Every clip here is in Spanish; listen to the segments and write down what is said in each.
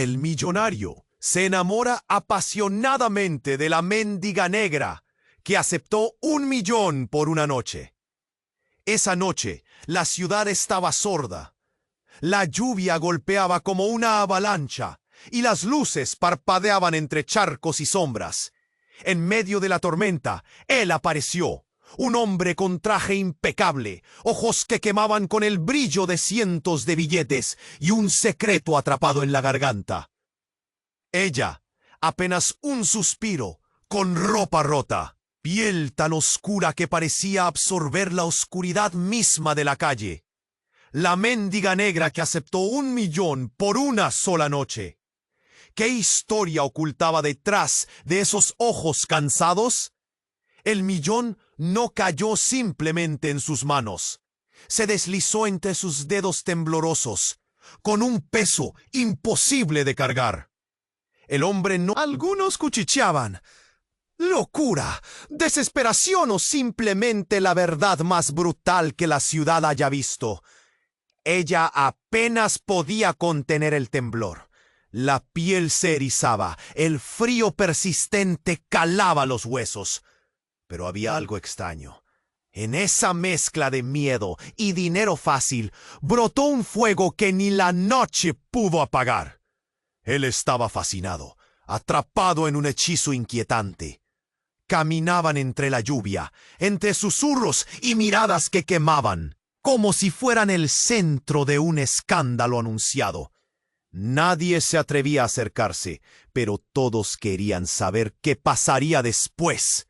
El millonario se enamora apasionadamente de la mendiga negra, que aceptó 1.000.000 por una noche. Esa noche, la ciudad estaba sorda. La lluvia golpeaba como una avalancha, y las luces parpadeaban entre charcos y sombras. En medio de la tormenta, él apareció. Un hombre con traje impecable, ojos que quemaban con el brillo de cientos de billetes y un secreto atrapado en la garganta. Ella, apenas un suspiro, con ropa rota, piel tan oscura que parecía absorber la oscuridad misma de la calle. La mendiga negra que aceptó 1.000.000 por una sola noche. ¿Qué historia ocultaba detrás de esos ojos cansados? El 1.000.000 no cayó simplemente en sus manos. Se deslizó entre sus dedos temblorosos, con un peso imposible de cargar. El hombre no... Algunos cuchicheaban. ¿Locura, desesperación o simplemente la verdad más brutal que la ciudad haya visto? Ella apenas podía contener el temblor. La piel se erizaba, el frío persistente calaba los huesos. Pero había algo extraño. En esa mezcla de miedo y dinero fácil, brotó un fuego que ni la noche pudo apagar. Él estaba fascinado, atrapado en un hechizo inquietante. Caminaban entre la lluvia, entre susurros y miradas que quemaban, como si fueran el centro de un escándalo anunciado. Nadie se atrevía a acercarse, pero todos querían saber qué pasaría después.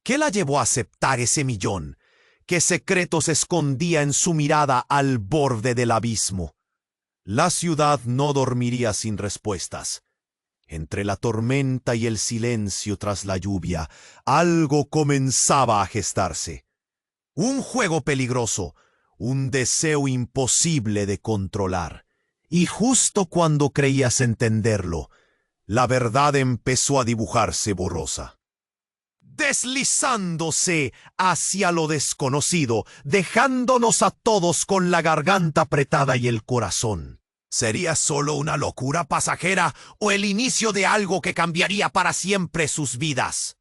¿Qué la llevó a aceptar ese 1.000.000? ¿Qué secreto se escondía en su mirada al borde del abismo? La ciudad no dormiría sin respuestas. Entre la tormenta y el silencio tras la lluvia, algo comenzaba a gestarse. Un juego peligroso, un deseo imposible de controlar. Y justo cuando creías entenderlo, la verdad empezó a dibujarse borrosa. Deslizándose hacia lo desconocido, dejándonos a todos con la garganta apretada y el corazón. ¿Sería solo una locura pasajera o el inicio de algo que cambiaría para siempre sus vidas?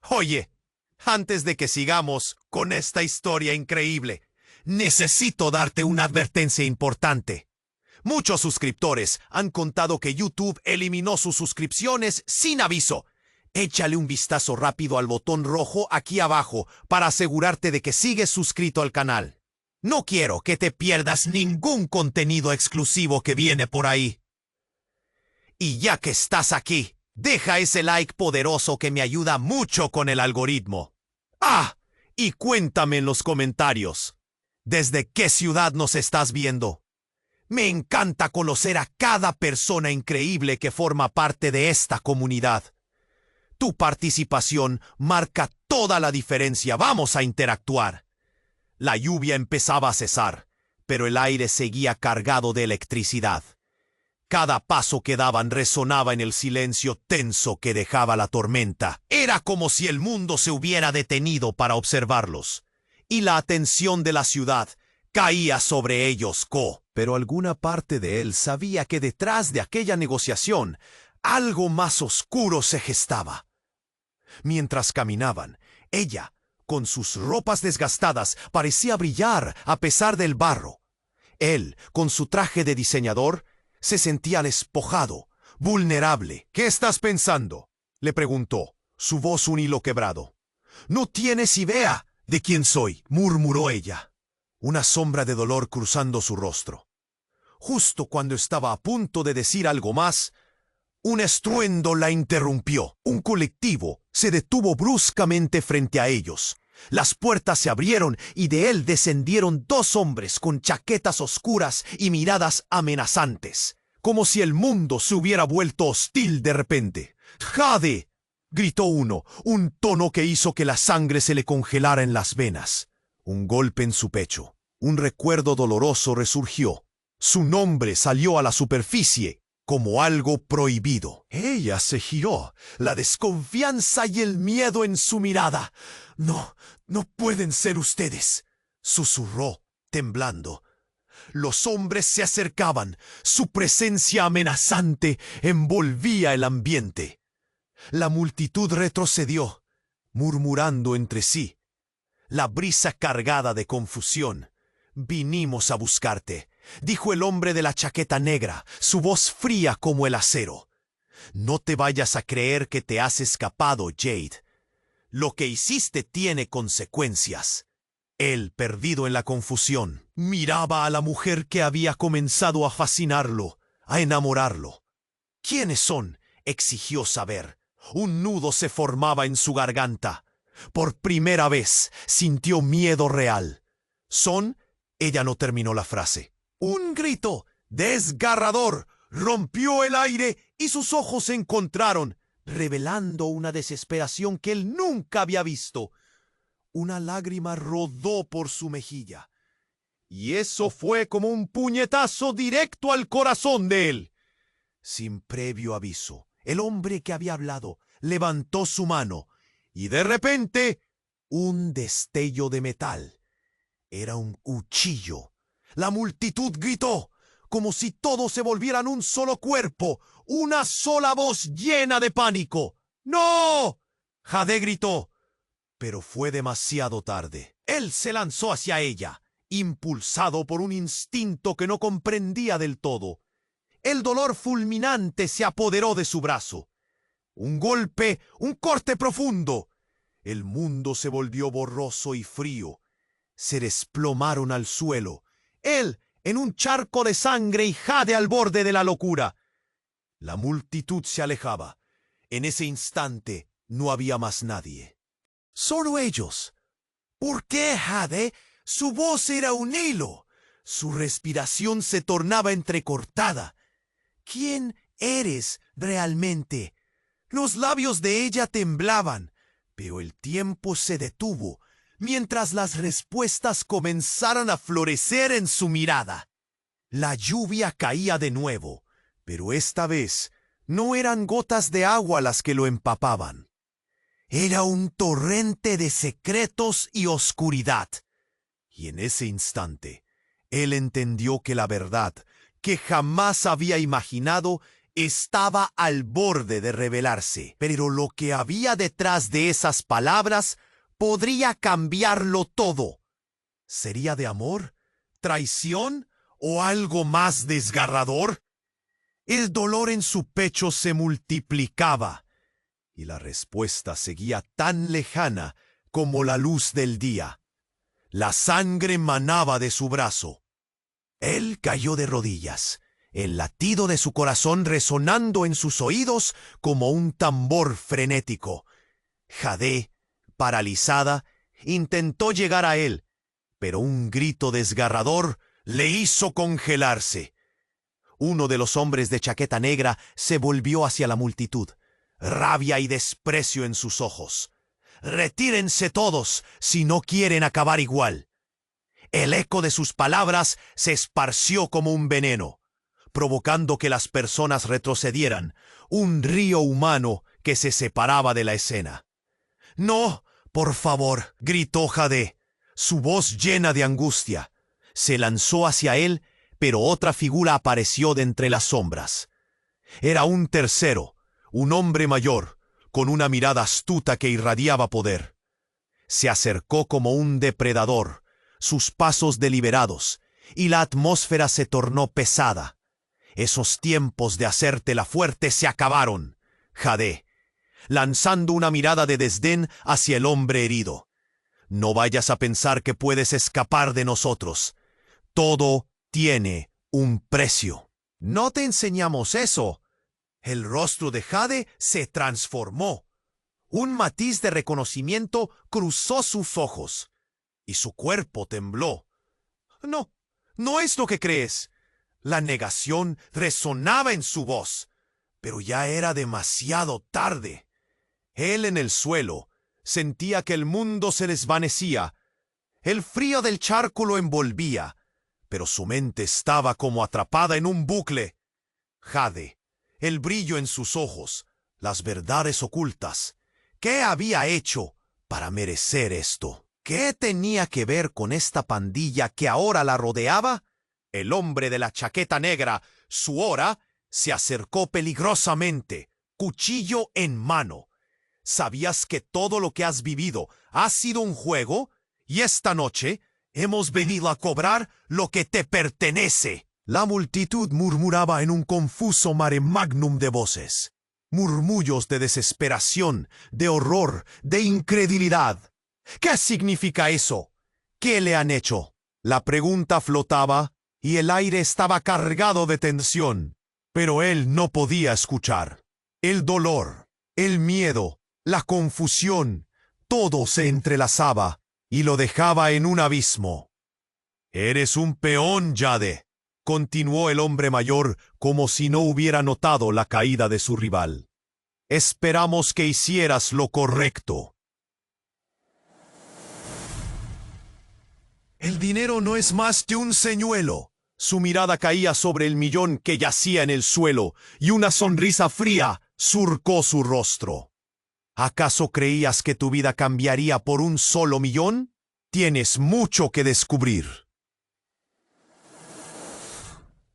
Oye, antes de que sigamos con esta historia increíble, necesito darte una advertencia importante. Muchos suscriptores han contado que YouTube eliminó sus suscripciones sin aviso. Échale un vistazo rápido al botón rojo aquí abajo para asegurarte de que sigues suscrito al canal. No quiero que te pierdas ningún contenido exclusivo que viene por ahí. Y ya que estás aquí, deja ese like poderoso que me ayuda mucho con el algoritmo. ¡Ah! Y cuéntame en los comentarios, ¿desde qué ciudad nos estás viendo? Me encanta conocer a cada persona increíble que forma parte de esta comunidad. Tu participación marca toda la diferencia. Vamos a interactuar. La lluvia empezaba a cesar, pero el aire seguía cargado de electricidad. Cada paso que daban resonaba en el silencio tenso que dejaba la tormenta. Era como si el mundo se hubiera detenido para observarlos. Y la atención de la ciudad caía sobre ellos. Pero alguna parte de él sabía que detrás de aquella negociación algo más oscuro se gestaba. Mientras caminaban, ella, con sus ropas desgastadas, parecía brillar a pesar del barro. Él, con su traje de diseñador, se sentía despojado, vulnerable. ¿Qué estás pensando?, le preguntó, su voz un hilo quebrado. No tienes idea de quién soy, murmuró ella, una sombra de dolor cruzando su rostro. Justo cuando estaba a punto de decir algo más, un estruendo la interrumpió. Un colectivo se detuvo bruscamente frente a ellos. Las puertas se abrieron y de él descendieron 2 hombres con chaquetas oscuras y miradas amenazantes, como si el mundo se hubiera vuelto hostil de repente. ¡Jade!, gritó uno, un tono que hizo que la sangre se le congelara en las venas. Un golpe en su pecho. Un recuerdo doloroso resurgió. Su nombre salió a la superficie como algo prohibido. Ella se giró, la desconfianza y el miedo en su mirada. No pueden ser ustedes, susurró, temblando. Los hombres se acercaban. Su presencia amenazante envolvía el ambiente. La multitud retrocedió, murmurando entre sí. La brisa cargada de confusión. «Vinimos a buscarte», dijo el hombre de la chaqueta negra, su voz fría como el acero. «No te vayas a creer que te has escapado, Jade. Lo que hiciste tiene consecuencias». Él, perdido en la confusión, miraba a la mujer que había comenzado a fascinarlo, a enamorarlo. «¿Quiénes son?», exigió saber. Un nudo se formaba en su garganta. Por primera vez sintió miedo real. «¿Son?». Ella no terminó la frase. Un grito desgarrador rompió el aire y sus ojos se encontraron, revelando una desesperación que él nunca había visto. Una lágrima rodó por su mejilla. Y eso fue como un puñetazo directo al corazón de él. Sin previo aviso, el hombre que había hablado levantó su mano y de repente un destello de metal. Era un cuchillo. La multitud gritó, como si todos se volvieran un solo cuerpo, una sola voz llena de pánico. ¡No!, Jade gritó, pero fue demasiado tarde. Él se lanzó hacia ella, impulsado por un instinto que no comprendía del todo. El dolor fulminante se apoderó de su brazo. Un golpe, un corte profundo. El mundo se volvió borroso y frío. Se desplomaron al suelo, él en un charco de sangre y Jade al borde de la locura. La multitud se alejaba. En ese instante no había más nadie. Solo ellos. ¿Por qué, Jade? Su voz era un hilo. Su respiración se tornaba entrecortada. ¿Quién eres realmente? Los labios de ella temblaban, pero el tiempo se detuvo mientras las respuestas comenzaron a florecer en su mirada. La lluvia caía de nuevo, pero esta vez no eran gotas de agua las que lo empapaban. Era un torrente de secretos y oscuridad. Y en ese instante, él entendió que la verdad, que jamás había imaginado, estaba al borde de revelarse. Pero lo que había detrás de esas palabras podría cambiarlo todo. ¿Sería de amor, traición o algo más desgarrador? El dolor en su pecho se multiplicaba y la respuesta seguía tan lejana como la luz del día. La sangre manaba de su brazo. Él cayó de rodillas, el latido de su corazón resonando en sus oídos como un tambor frenético. Jade, paralizada, intentó llegar a él, pero un grito desgarrador le hizo congelarse. Uno de los hombres de chaqueta negra se volvió hacia la multitud, rabia y desprecio en sus ojos. «Retírense todos si no quieren acabar igual». El eco de sus palabras se esparció como un veneno, provocando que las personas retrocedieran, un río humano que se separaba de la escena. «No, por favor», gritó Jade, su voz llena de angustia. Se lanzó hacia él, pero otra figura apareció de entre las sombras. Era un tercero, un hombre mayor, con una mirada astuta que irradiaba poder. Se acercó como un depredador, sus pasos deliberados, y la atmósfera se tornó pesada. Esos tiempos de hacértela fuerte se acabaron, Jade, lanzando una mirada de desdén hacia el hombre herido. «No vayas a pensar que puedes escapar de nosotros. Todo tiene un precio». «No te enseñamos eso». El rostro de Jade se transformó. Un matiz de reconocimiento cruzó sus ojos y su cuerpo tembló. «No, no es lo que crees». La negación resonaba en su voz, pero ya era demasiado tarde. Él en el suelo sentía que el mundo se desvanecía. El frío del charco lo envolvía, pero su mente estaba como atrapada en un bucle. Jade, el brillo en sus ojos, las verdades ocultas. ¿Qué había hecho para merecer esto? ¿Qué tenía que ver con esta pandilla que ahora la rodeaba? El hombre de la chaqueta negra, su hora, se acercó peligrosamente, cuchillo en mano. ¿Sabías que todo lo que has vivido ha sido un juego? Y esta noche hemos venido a cobrar lo que te pertenece. La multitud murmuraba en un confuso mare magnum de voces. Murmullos de desesperación, de horror, de incredulidad. ¿Qué significa eso? ¿Qué le han hecho? La pregunta flotaba y el aire estaba cargado de tensión. Pero él no podía escuchar. El dolor, el miedo, la confusión, todo se entrelazaba y lo dejaba en un abismo. «Eres un peón, Jade», continuó el hombre mayor como si no hubiera notado la caída de su rival. «Esperamos que hicieras lo correcto». «El dinero no es más que un señuelo». Su mirada caía sobre el millón que yacía en el suelo y una sonrisa fría surcó su rostro. ¿Acaso creías que tu vida cambiaría por un solo millón? Tienes mucho que descubrir.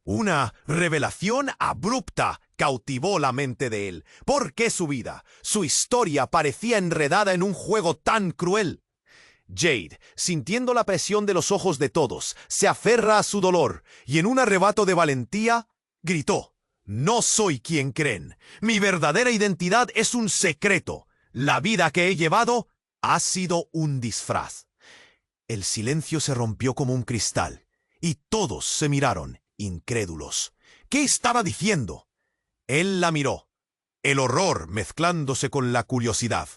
Una revelación abrupta cautivó la mente de él. ¿Por qué su vida, su historia parecía enredada en un juego tan cruel? Jade, sintiendo la presión de los ojos de todos, se aferra a su dolor y en un arrebato de valentía, gritó: «No soy quien creen. Mi verdadera identidad es un secreto. La vida que he llevado ha sido un disfraz». El silencio se rompió como un cristal y todos se miraron, incrédulos. ¿Qué estaba diciendo? Él la miró, el horror mezclándose con la curiosidad.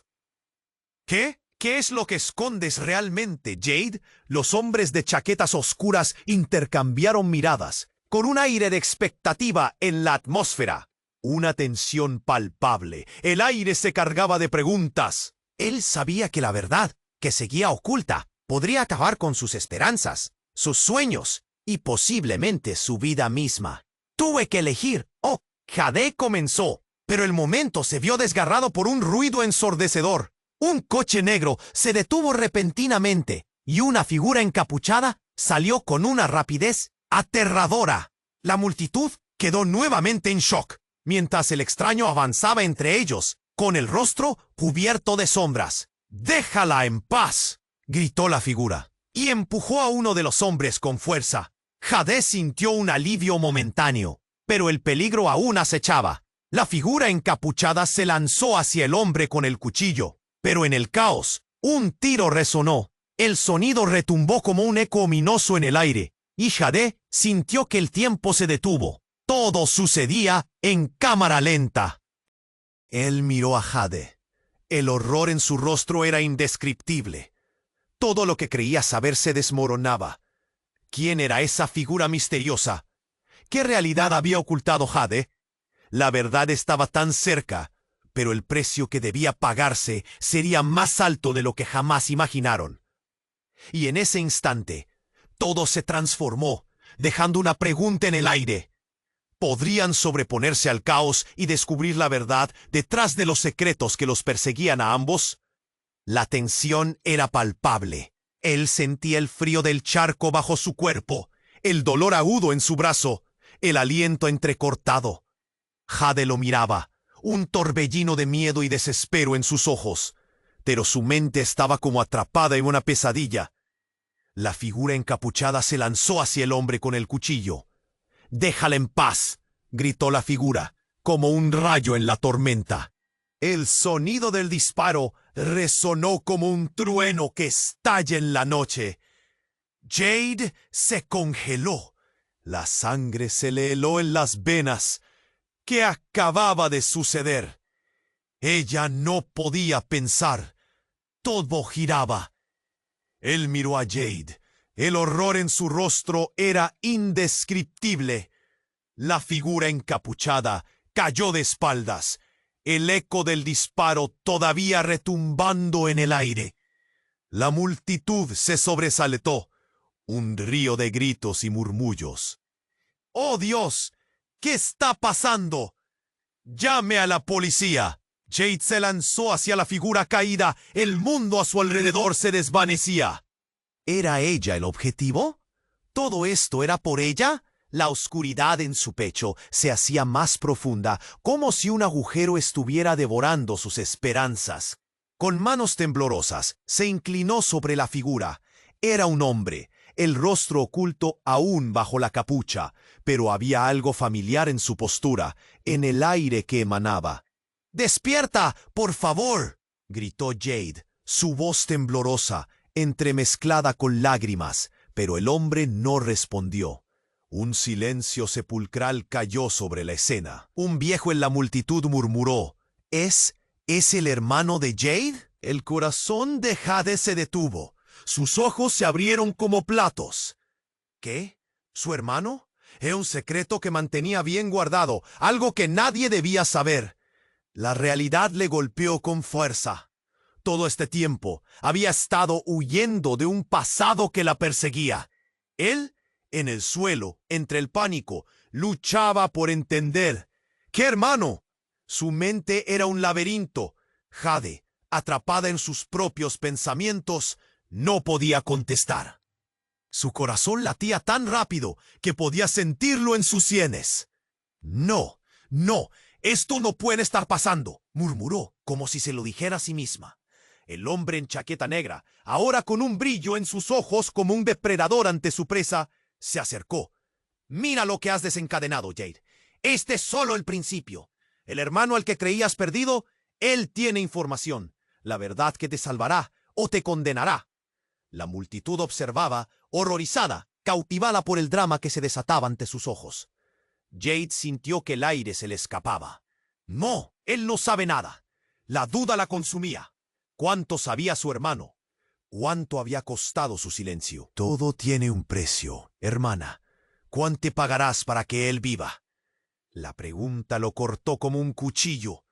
¿Qué? ¿Qué es lo que escondes realmente, Jade? Los hombres de chaquetas oscuras intercambiaron miradas, con un aire de expectativa en la atmósfera. Una tensión palpable. El aire se cargaba de preguntas. Él sabía que la verdad, que seguía oculta, podría acabar con sus esperanzas, sus sueños y posiblemente su vida misma. Tuve que elegir. Oh, Jade comenzó, pero el momento se vio desgarrado por un ruido ensordecedor. Un coche negro se detuvo repentinamente y una figura encapuchada salió con una rapidez aterradora. La multitud quedó nuevamente en shock, mientras el extraño avanzaba entre ellos, con el rostro cubierto de sombras. «¡Déjala en paz!», gritó la figura, y empujó a uno de los hombres con fuerza. Jade sintió un alivio momentáneo, pero el peligro aún acechaba. La figura encapuchada se lanzó hacia el hombre con el cuchillo. Pero en el caos, un tiro resonó. El sonido retumbó como un eco ominoso en el aire, y Jade sintió que el tiempo se detuvo. Todo sucedía en cámara lenta. Él miró a Jade. El horror en su rostro era indescriptible. Todo lo que creía saber se desmoronaba. ¿Quién era esa figura misteriosa? ¿Qué realidad había ocultado Jade? La verdad estaba tan cerca, pero el precio que debía pagarse sería más alto de lo que jamás imaginaron. Y en ese instante, todo se transformó, dejando una pregunta en el aire. ¿Podrían sobreponerse al caos y descubrir la verdad detrás de los secretos que los perseguían a ambos? La tensión era palpable. Él sentía el frío del charco bajo su cuerpo, el dolor agudo en su brazo, el aliento entrecortado. Jade lo miraba, un torbellino de miedo y desespero en sus ojos, pero su mente estaba como atrapada en una pesadilla. La figura encapuchada se lanzó hacia el hombre con el cuchillo. «¡Déjala en paz!», gritó la figura, como un rayo en la tormenta. El sonido del disparo resonó como un trueno que estalla en la noche. Jade se congeló. La sangre se le heló en las venas. ¿Qué acababa de suceder? Ella no podía pensar. Todo giraba. Él miró a Jade. El horror en su rostro era indescriptible. La figura encapuchada cayó de espaldas, el eco del disparo todavía retumbando en el aire. La multitud se sobresaltó, un río de gritos y murmullos. «¡Oh, Dios! ¿Qué está pasando? ¡Llame a la policía!». Jade se lanzó hacia la figura caída. El mundo a su alrededor se desvanecía. ¿Era ella el objetivo? ¿Todo esto era por ella? La oscuridad en su pecho se hacía más profunda, como si un agujero estuviera devorando sus esperanzas. Con manos temblorosas, se inclinó sobre la figura. Era un hombre, el rostro oculto aún bajo la capucha, pero había algo familiar en su postura, en el aire que emanaba. «¡Despierta, por favor!», gritó Jade, su voz temblorosa, entremezclada con lágrimas, pero el hombre no respondió. Un silencio sepulcral cayó sobre la escena. Un viejo en la multitud murmuró: ¿Es el hermano de Jade? El corazón de Jade se detuvo. Sus ojos se abrieron como platos. ¿Qué? ¿Su hermano? Era un secreto que mantenía bien guardado, algo que nadie debía saber. La realidad le golpeó con fuerza. Todo este tiempo había estado huyendo de un pasado que la perseguía. Él, en el suelo, entre el pánico, luchaba por entender. ¿Qué hermano? Su mente era un laberinto. Jade, atrapada en sus propios pensamientos, no podía contestar. Su corazón latía tan rápido que podía sentirlo en sus sienes. «No, no, esto no puede estar pasando», murmuró, como si se lo dijera a sí misma. El hombre en chaqueta negra, ahora con un brillo en sus ojos como un depredador ante su presa, se acercó. «Mira lo que has desencadenado, Jade. Este es solo el principio. El hermano al que creías perdido, él tiene información. La verdad que te salvará o te condenará». La multitud observaba, horrorizada, cautivada por el drama que se desataba ante sus ojos. Jade sintió que el aire se le escapaba. No, él no sabe nada. La duda la consumía. ¿Cuánto sabía su hermano? ¿Cuánto había costado su silencio? Todo tiene un precio, hermana. ¿Cuánto pagarás para que él viva? La pregunta lo cortó como un cuchillo.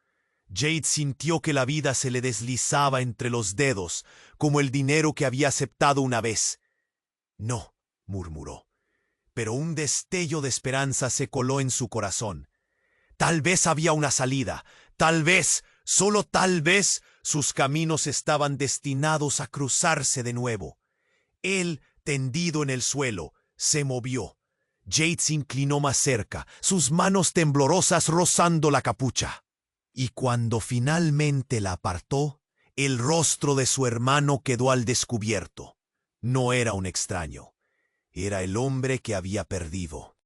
Jade sintió que la vida se le deslizaba entre los dedos, como el dinero que había aceptado una vez. «No», murmuró, pero un destello de esperanza se coló en su corazón. Tal vez había una salida, tal vez, solo tal vez, sus caminos estaban destinados a cruzarse de nuevo. Él, tendido en el suelo, se movió. Jade se inclinó más cerca, sus manos temblorosas rozando la capucha. Y cuando finalmente la apartó, el rostro de su hermano quedó al descubierto. No era un extraño. Era el hombre que había perdido.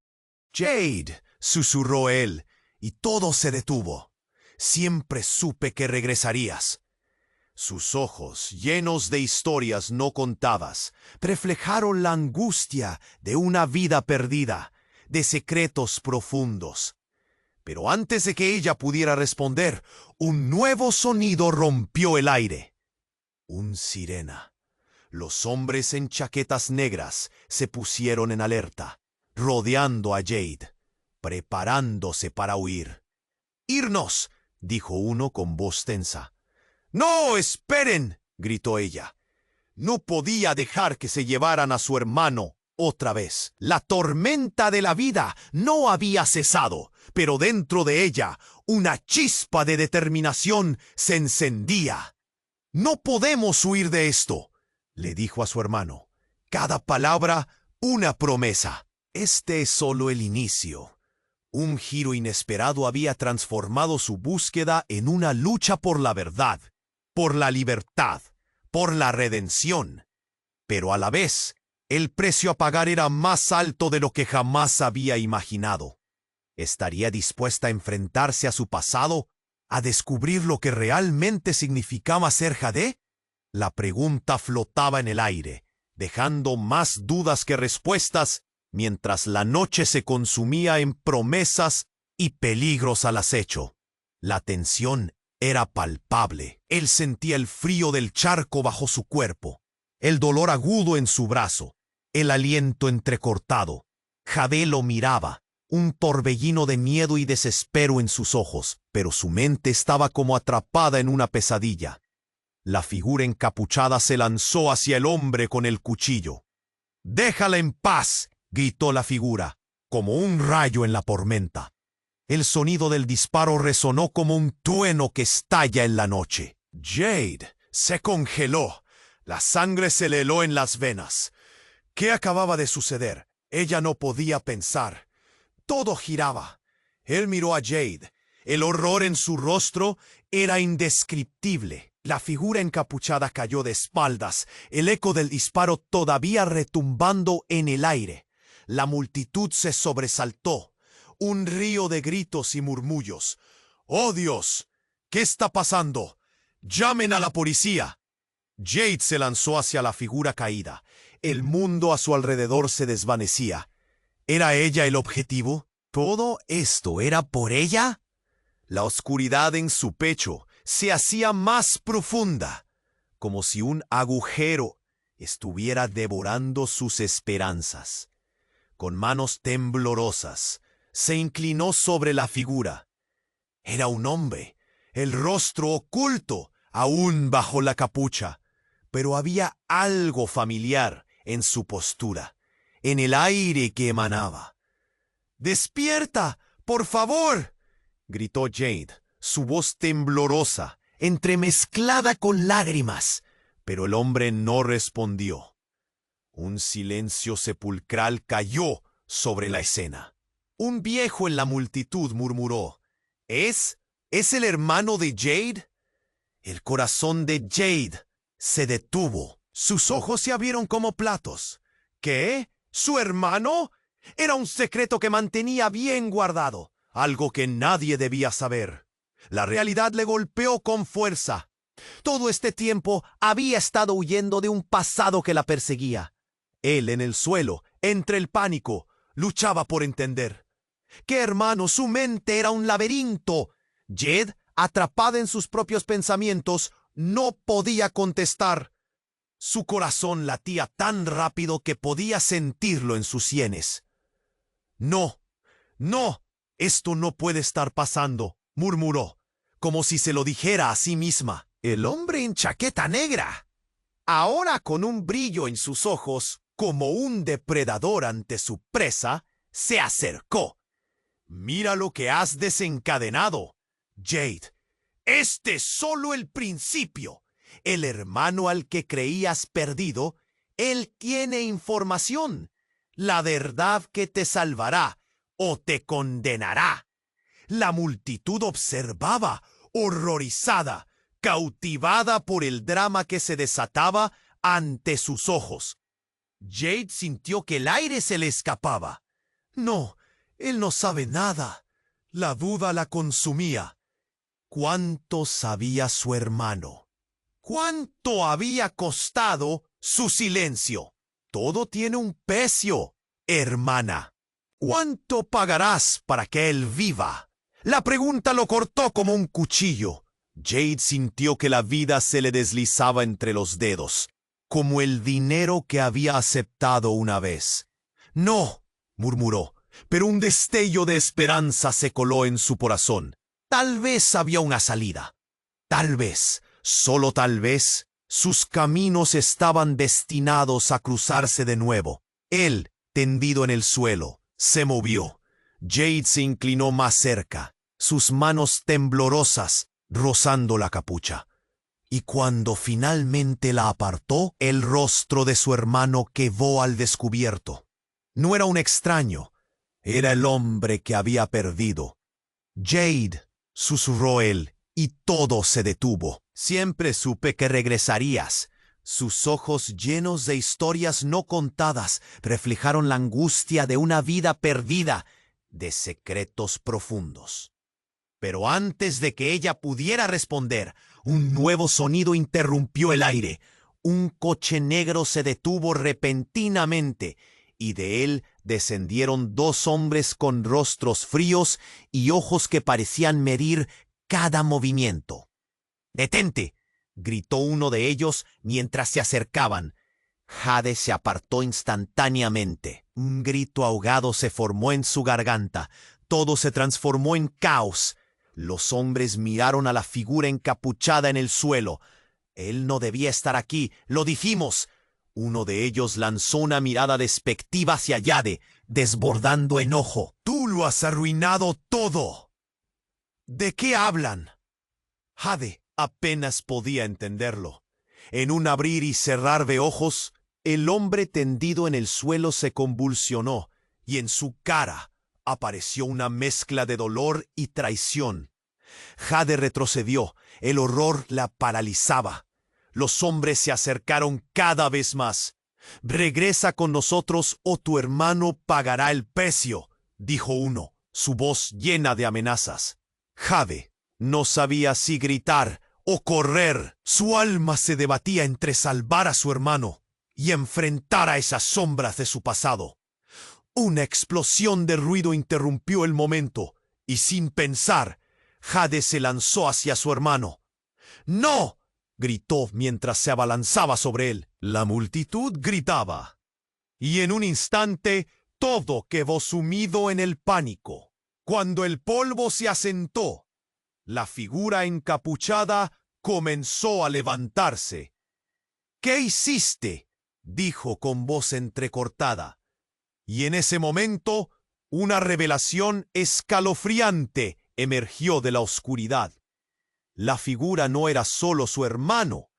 «Jade», susurró él, y todo se detuvo. «Siempre supe que regresarías». Sus ojos, llenos de historias no contadas, reflejaron la angustia de una vida perdida, de secretos profundos. Pero antes de que ella pudiera responder, un nuevo sonido rompió el aire. Un sirena. Los hombres en chaquetas negras se pusieron en alerta, rodeando a Jade, preparándose para huir. «¡Irnos!», dijo uno con voz tensa. «¡No, esperen!», gritó ella. No podía dejar que se llevaran a su hermano otra vez. La tormenta de la vida no había cesado, pero dentro de ella una chispa de determinación se encendía. «No podemos huir de esto», le dijo a su hermano. «Cada palabra una promesa. Este es solo el inicio». Un giro inesperado había transformado su búsqueda en una lucha por la verdad, por la libertad, por la redención. Pero a la vez, el precio a pagar era más alto de lo que jamás había imaginado. ¿Estaría dispuesta a enfrentarse a su pasado, a descubrir lo que realmente significaba ser Jade? La pregunta flotaba en el aire, dejando más dudas que respuestas, mientras la noche se consumía en promesas y peligros al acecho. La tensión era palpable. Él sentía el frío del charco bajo su cuerpo, el dolor agudo en su brazo, el aliento entrecortado. Jade lo miraba, un torbellino de miedo y desespero en sus ojos, pero su mente estaba como atrapada en una pesadilla. La figura encapuchada se lanzó hacia el hombre con el cuchillo. «¡Déjala en paz!», gritó la figura, como un rayo en la tormenta. El sonido del disparo resonó como un trueno que estalla en la noche. Jade se congeló. La sangre se le heló en las venas. ¿Qué acababa de suceder? Ella no podía pensar. Todo giraba. Él miró a Jade. El horror en su rostro era indescriptible. La figura encapuchada cayó de espaldas, el eco del disparo todavía retumbando en el aire. La multitud se sobresaltó. Un río de gritos y murmullos. ¡Oh, Dios! ¿Qué está pasando? ¡Llamen a la policía! Jade se lanzó hacia la figura caída. El mundo a su alrededor se desvanecía. ¿Era ella el objetivo? ¿Todo esto era por ella? La oscuridad en su pecho se hacía más profunda, como si un agujero estuviera devorando sus esperanzas. Con manos temblorosas, se inclinó sobre la figura. Era un hombre, el rostro oculto, aún bajo la capucha, pero había algo familiar en su postura, en el aire que emanaba. ¡Despierta, por favor!, gritó Jade, su voz temblorosa, entremezclada con lágrimas, pero el hombre no respondió. Un silencio sepulcral cayó sobre la escena. Un viejo en la multitud murmuró: ¿Es el hermano de Jade? El corazón de Jade se detuvo. Sus ojos se abrieron como platos. ¿Qué? ¿Su hermano? Era un secreto que mantenía bien guardado, algo que nadie debía saber. La realidad le golpeó con fuerza. Todo este tiempo había estado huyendo de un pasado que la perseguía. Él, en el suelo, entre el pánico, luchaba por entender. ¿Qué hermano? Su mente era un laberinto. Jade, atrapada en sus propios pensamientos, no podía contestar. Su corazón latía tan rápido que podía sentirlo en sus sienes. No, no, esto no puede estar pasando, murmuró, como si se lo dijera a sí misma. El hombre en chaqueta negra, ahora con un brillo en sus ojos, como un depredador ante su presa, se acercó. Mira lo que has desencadenado, Jade. Este es solo el principio. El hermano al que creías perdido, él tiene información. La verdad que te salvará o te condenará. La multitud observaba, horrorizada, cautivada por el drama que se desataba ante sus ojos. Jade sintió que el aire se le escapaba. No, él no sabe nada. La duda la consumía. ¿Cuánto sabía su hermano? ¿Cuánto había costado su silencio? Todo tiene un precio, hermana. ¿Cuánto pagarás para que él viva? La pregunta lo cortó como un cuchillo. Jade sintió que la vida se le deslizaba entre los dedos, como el dinero que había aceptado una vez. No, murmuró, pero un destello de esperanza se coló en su corazón. Tal vez había una salida. Tal vez, solo tal vez, sus caminos estaban destinados a cruzarse de nuevo. Él, tendido en el suelo, se movió. Jade se inclinó más cerca, sus manos temblorosas rozando la capucha. Y cuando finalmente la apartó, el rostro de su hermano quedó al descubierto. No era un extraño, era el hombre que había perdido. Jade, susurró él, y todo se detuvo. Siempre supe que regresarías. Sus ojos llenos de historias no contadas reflejaron la angustia de una vida perdida, de secretos profundos. Pero antes de que ella pudiera responder, un nuevo sonido interrumpió el aire. Un coche negro se detuvo repentinamente, y de él descendieron dos hombres con rostros fríos y ojos que parecían medir cada movimiento. «¡Detente!», gritó uno de ellos mientras se acercaban. Jade se apartó instantáneamente. Un grito ahogado se formó en su garganta. Todo se transformó en caos. Los hombres miraron a la figura encapuchada en el suelo. «Él no debía estar aquí, lo dijimos». Uno de ellos lanzó una mirada despectiva hacia Jade, desbordando enojo. «Tú lo has arruinado todo». «¿De qué hablan?». Jade apenas podía entenderlo. En un abrir y cerrar de ojos, El hombre tendido en el suelo se convulsionó, y en su cara apareció una mezcla de dolor y traición. Jade retrocedió, el horror la paralizaba. Los hombres se acercaron cada vez más. «Regresa con nosotros o tu hermano pagará el precio», dijo uno, su voz llena de amenazas. Jade no sabía si gritar o correr. Su alma se debatía entre salvar a su hermano y enfrentar a esas sombras de su pasado. Una explosión de ruido interrumpió el momento, y sin pensar, Jade se lanzó hacia su hermano. «¡No!», gritó mientras se abalanzaba sobre él. La multitud gritaba, y en un instante todo quedó sumido en el pánico. Cuando el polvo se asentó, la figura encapuchada comenzó a levantarse. «¿Qué hiciste?», dijo con voz entrecortada. Y en ese momento, una revelación escalofriante emergió de la oscuridad. La figura no era solo su hermano,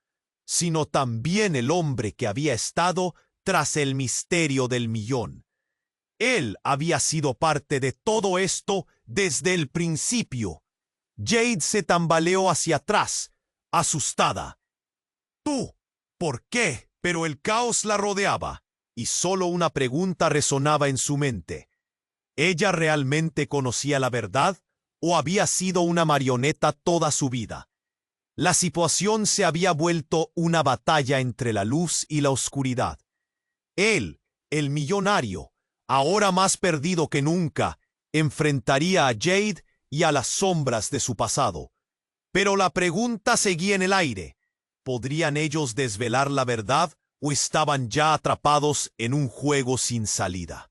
sino también el hombre que había estado tras el misterio del millón. Él había sido parte de todo esto desde el principio. Jade se tambaleó hacia atrás, asustada. «¿Tú? ¿Por qué?». Pero el caos la rodeaba, y solo una pregunta resonaba en su mente. ¿Ella realmente conocía la verdad o había sido una marioneta toda su vida? La situación se había vuelto una batalla entre la luz y la oscuridad. Él, el millonario, ahora más perdido que nunca, enfrentaría a Jade y a las sombras de su pasado. Pero la pregunta seguía en el aire. ¿Podrían ellos desvelar la verdad o estaban ya atrapados en un juego sin salida?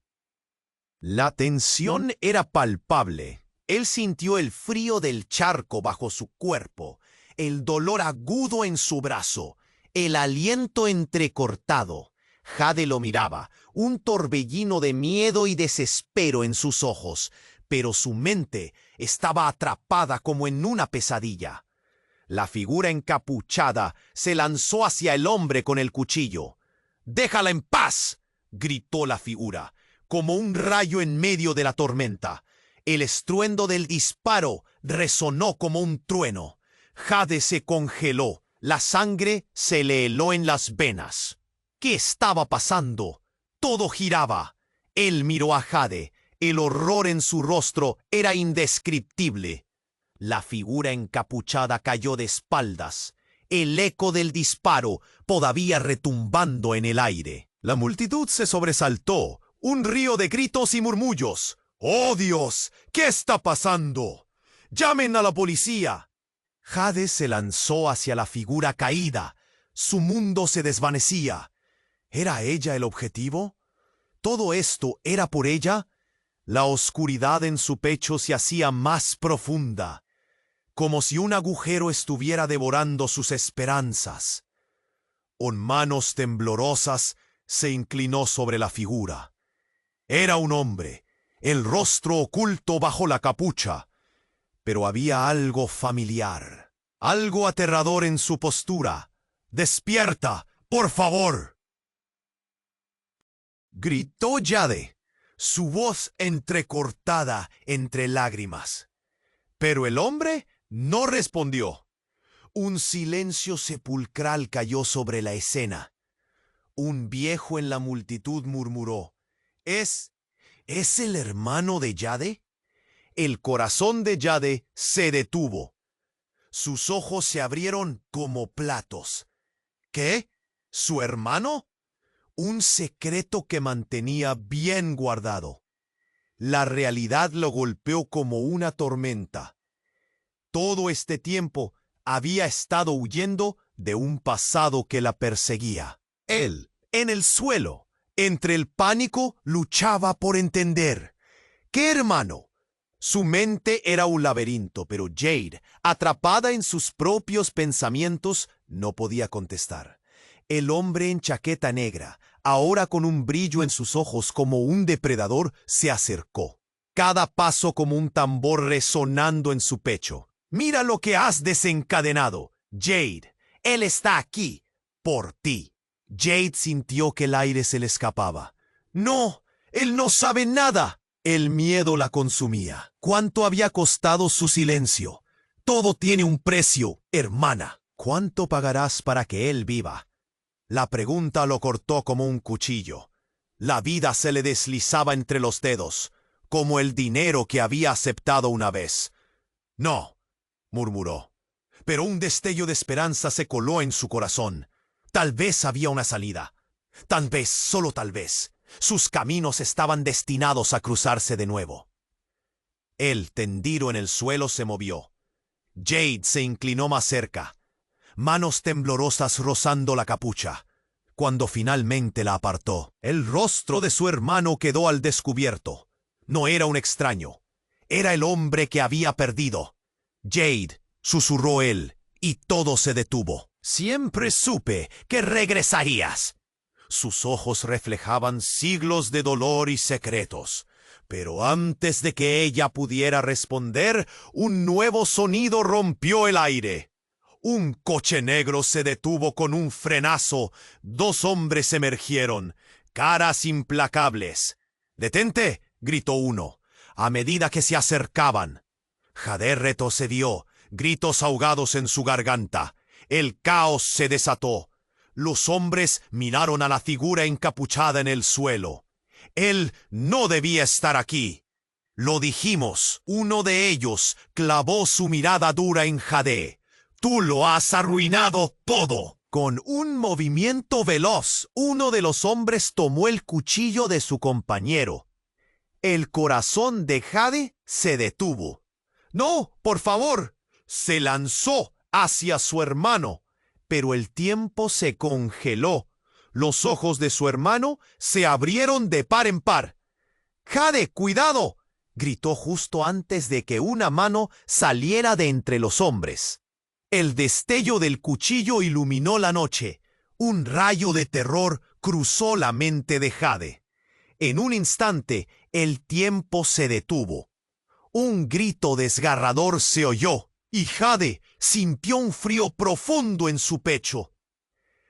La tensión era palpable. Él sintió el frío del charco bajo su cuerpo, el dolor agudo en su brazo, el aliento entrecortado. Jade lo miraba, un torbellino de miedo y desespero en sus ojos, pero su mente estaba atrapada como en una pesadilla. La figura encapuchada se lanzó hacia el hombre con el cuchillo. «¡Déjala en paz!», gritó la figura, como un rayo en medio de la tormenta. El estruendo del disparo resonó como un trueno. Jade se congeló, la sangre se le heló en las venas. ¿Qué estaba pasando? Todo giraba. Él miró a Jade. El horror en su rostro era indescriptible. La figura encapuchada cayó de espaldas, el eco del disparo todavía retumbando en el aire. La multitud se sobresaltó, un río de gritos y murmullos. «¡Oh, Dios! ¿Qué está pasando? ¡Llamen a la policía!». Jade se lanzó hacia la figura caída. Su mundo se desvanecía. ¿Era ella el objetivo? ¿Todo esto era por ella? La oscuridad en su pecho se hacía más profunda, como si un agujero estuviera devorando sus esperanzas. Con manos temblorosas se inclinó sobre la figura. Era un hombre, el rostro oculto bajo la capucha, pero había algo familiar, algo aterrador en su postura. «¡Despierta, por favor!», gritó Jade, su voz entrecortada entre lágrimas. Pero el hombre no respondió. Un silencio sepulcral cayó sobre la escena. Un viejo en la multitud murmuró: ¿Es el hermano de Jade? El corazón de Jade se detuvo. Sus ojos se abrieron como platos. ¿Qué? ¿Su hermano? Un secreto que mantenía bien guardado. La realidad lo golpeó como una tormenta. Todo este tiempo había estado huyendo de un pasado que la perseguía. Él, en el suelo, entre el pánico, luchaba por entender. ¿Qué hermano? Su mente era un laberinto, pero Jade, atrapada en sus propios pensamientos, no podía contestar. El hombre en chaqueta negra, ahora con un brillo en sus ojos como un depredador, se acercó. Cada paso como un tambor resonando en su pecho. «Mira lo que has desencadenado, Jade. Él está aquí, por ti». Jade sintió que el aire se le escapaba. ¡No! ¡Él no sabe nada! El miedo la consumía. ¿Cuánto había costado su silencio? Todo tiene un precio, hermana. ¿Cuánto pagarás para que él viva? La pregunta lo cortó como un cuchillo. La vida se le deslizaba entre los dedos, como el dinero que había aceptado una vez. No, murmuró. Pero un destello de esperanza se coló en su corazón. Tal vez había una salida. Tal vez, solo tal vez, sus caminos estaban destinados a cruzarse de nuevo. Él, tendido en el suelo, se movió. Jade se inclinó más cerca, manos temblorosas rozando la capucha. Cuando finalmente la apartó, el rostro de su hermano quedó al descubierto. No era un extraño. Era el hombre que había perdido. Jade, susurró él, y todo se detuvo. Siempre supe que regresarías. Sus ojos reflejaban siglos de dolor y secretos. Pero antes de que ella pudiera responder, un nuevo sonido rompió el aire. Un coche negro se detuvo con un frenazo. 2 hombres emergieron, caras implacables. «¡Detente!», gritó uno, a medida que se acercaban. Jade retrocedió, gritos ahogados en su garganta. El caos se desató. Los hombres miraron a la figura encapuchada en el suelo. Él no debía estar aquí. Lo dijimos. Uno de ellos clavó su mirada dura en Jade. «Tú lo has arruinado todo». Con un movimiento veloz, uno de los hombres tomó el cuchillo de su compañero. El corazón de Jade se detuvo. «¡No, por favor!». Se lanzó hacia su hermano, pero el tiempo se congeló. Los ojos de su hermano se abrieron de par en par. «¡Jade, cuidado!», gritó justo antes de que una mano saliera de entre los hombres. El destello del cuchillo iluminó la noche. Un rayo de terror cruzó la mente de Jade. En un instante, el tiempo se detuvo. Un grito desgarrador se oyó, y Jade sintió un frío profundo en su pecho.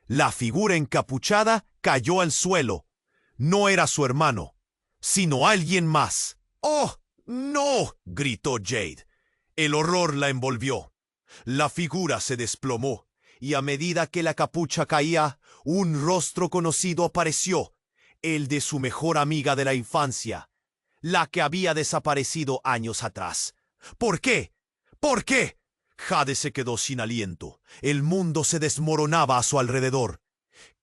La figura encapuchada cayó al suelo. No era su hermano, sino alguien más. «¡Oh, no!», gritó Jade. El horror la envolvió. La figura se desplomó, y a medida que la capucha caía, un rostro conocido apareció, el de su mejor amiga de la infancia, la que había desaparecido años atrás. «¿Por qué? ¿Por qué?». Jade se quedó sin aliento. El mundo se desmoronaba a su alrededor.